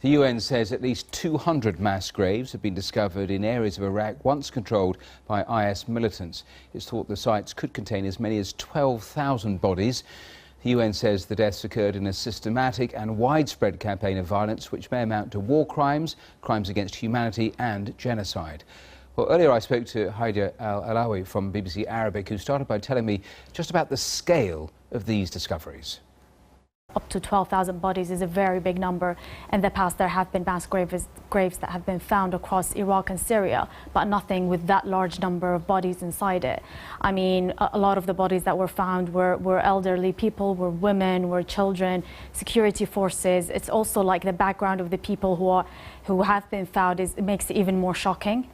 The UN says at least 200 mass graves have been discovered in areas of Iraq once controlled by IS militants. It's thought the sites could contain as many as 12,000 bodies. The UN says the deaths occurred in a systematic and widespread campaign of violence which may amount to war crimes, crimes against humanity and genocide. Well, earlier I spoke to Hadya Alawi from BBC Arabic, who started by telling me just about the scale of these discoveries. Up to 12,000 bodies is a very big number. In the past, there have been mass graves that have been found across Iraq and Syria, but nothing with that large number of bodies inside it. I mean, a lot of the bodies that were found were elderly people, were women, were children, security forces. It's also like the background of the people who have been found makes it even more shocking.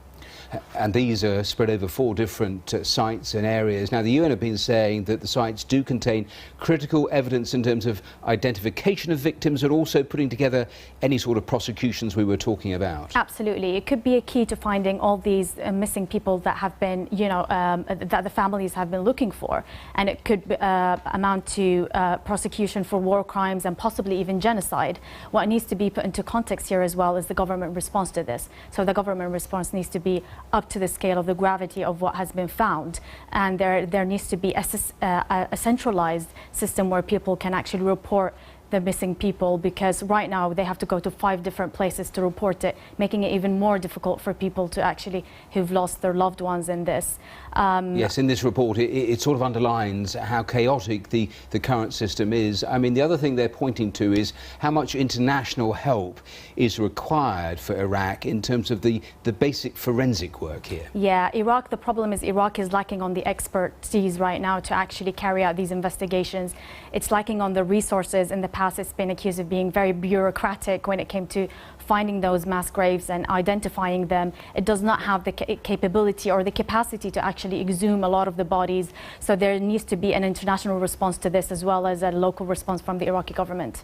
And these are spread over 4 different sites and areas. Now, the UN have been saying that the sites do contain critical evidence in terms of identification of victims and also putting together any sort of prosecutions we were talking about. Absolutely. It could be a key to finding all these missing people that have been, that the families have been looking for. And it could amount to prosecution for war crimes and possibly even genocide. What needs to be put into context here as well is the government response to this. So the government response needs to be up to the scale of the gravity of what has been found, and there needs to be a centralized system where people can actually report the missing people, because right now they have to go to 5 different places to report it, making it even more difficult for people to actually who've lost their loved ones in this. Yes, in this report it sort of underlines how chaotic the current system is. I mean, the other thing they're pointing to is how much international help is required for Iraq in terms of the basic forensic work here. Yeah, Iraq, the problem is Iraq is lacking on the expertise right now to actually carry out these investigations. It's lacking on the resources. In the past, it's been accused of being very bureaucratic when it came to finding those mass graves and identifying them. It does not have the capability or the capacity to actually exhume a lot of the bodies. So there needs to be an international response to this, as well as a local response from the Iraqi government.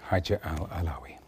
Hadya Alawi.